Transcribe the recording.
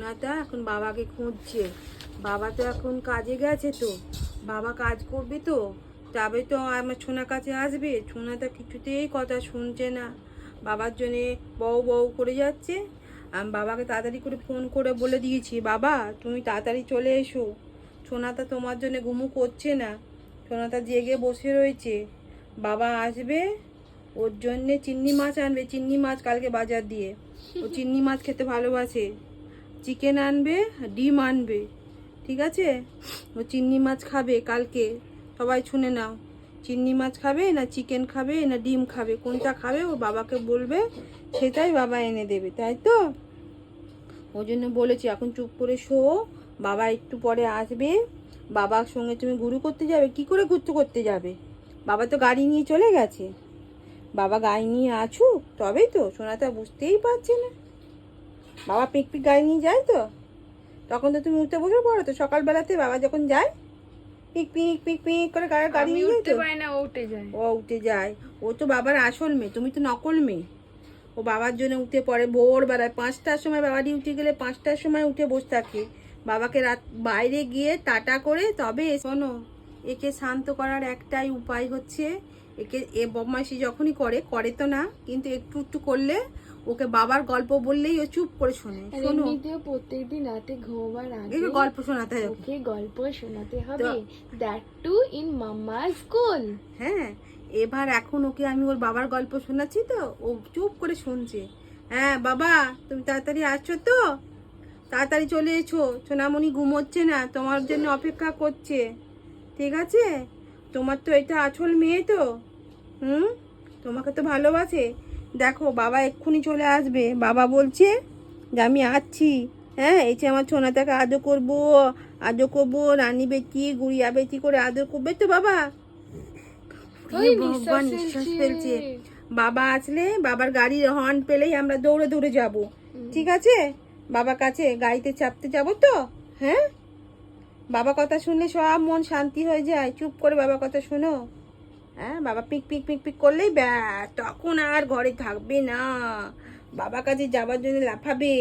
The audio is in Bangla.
সোনাটা এখন বাবাকে খুঁজছে। বাবা তো এখন কাজে গেছে, তো বাবা কাজ করবে, তো যাবে, তো আমার সোনার কাছে আসবে। সোনাটা কিছুতেই কথা শুনছে না, বাবার জন্যে বউ বউ করে যাচ্ছে। আমি বাবাকে তাড়াতাড়ি করে ফোন করে বলে দিয়েছি, বাবা তুমি তাড়াতাড়ি চলে এসো, সোনাটা তোমার জন্য ঘুমু করছে না, সোনাটা জেগে বসে রয়েছে। বাবা আসবে, ওর জন্যে চিংড়ি মাছ আনবে, চিংড়ি মাছ কালকে বাজার দিয়ে, ও চিংড়ি মাছ খেতে ভালোবাসে। চিকেন আনবে, ডিম আনবে, ঠিক আছে? ও চিংড়ি মাছ খাবে কালকে। সবাই শুনে নাও, চিংড়ি মাছ খাবে না চিকেন খাবে না ডিম খাবে, কোনটা খাবে ও বাবাকে বলবে, সেটাই বাবা এনে দেবে, তাই তো? ওই জন্য বলেছি এখন চুপ করে শো, বাবা একটু পরে আসবে। বাবার সঙ্গে তুমি ঘুরু করতে যাবে? কি করে ঘুরতে করতে যাবে? বাবা তো গাড়ি নিয়ে চলে গেছে। বাবা গাড়ি নিয়ে আসুক তবেই তো, সোনাটা বুঝতেই পারছে না। বাবা পিক পিক গাড়ি নিয়ে যায় তো, তখন তো তুমি উঠতে বসে পড়ো তো, সকালবেলাতে বাবা যখন যায় পিক পিক পিক পিক করে গাড়ি নিয়ে যায় তো। ও উঠে যায়। ও উঠে যায়, ও তো বাবার আসল মেয়ে, তুমি তো নকল মেয়ে। ও বাবার জন্য উঠে পড়ে ভোরবেলায় 5টার সময়, বাবা ডিউটি গেলে 5টার সময় উঠে বসে থাকে। বাবাকে রাত বাইরে গিয়ে টাটা করে তবে শোনো, একে শান্ত করার একটাই উপায় হচ্ছে, একে এ বদমাইশি যখনই করে তো না, কিন্তু একটু একটু করলে ওকে বাবার গল্প বললেই ও চুপ করে শোনে। শোনো, এমনিতেও প্রত্যেকদিন রাতে ঘুমোবার আগে একে গল্প শোনাতে হবে। ওকে গল্প শোনাতে হবে, that to in mamma school. হ্যাঁ, এবার এখন ওকে আমি ওর বাবার গল্প শোনাচ্ছি তো, ও চুপ করে শুনছে। হ্যাঁ বাবা তুমি তাড়াতাড়ি আসছো তো, তাড়াতাড়ি চলে এসো, সোনামণি ঘুমোচ্ছে না, তোমার জন্য অপেক্ষা করছে, ঠিক আছে? তোমার তো এটা আসল মেয়ে তো, তোমাকে তো ভালোবাসে। দেখো বাবা এক্ষুনি চলে আসবে, বাবা বলছে যে আমি আসছি। হ্যাঁ, এই যে আমার সোনাটাকে আদর করবো, রানী বেটি গুড়িয়া বেটি করে আদর করবে তো বাবা। নিঃশ্বাস ফেলছে। বাবা আসলে বাবার গাড়ির হর্ন পেলেই আমরা দৌড়ে দৌড়ে যাব, ঠিক আছে? বাবার কাছে গাড়িতে চাপতে যাব তো। হ্যাঁ, বাবা কথা শুনলে সব মন শান্তি হয়ে যায়, চুপ করে বাবা কথা শোনো। হ্যাঁ, বাবা পিক পিক পিক পিক করলেই ব্যাস, তখন আর ঘরে থাকবে না, বাবা কাছে যাবার জন্য লাফাবে।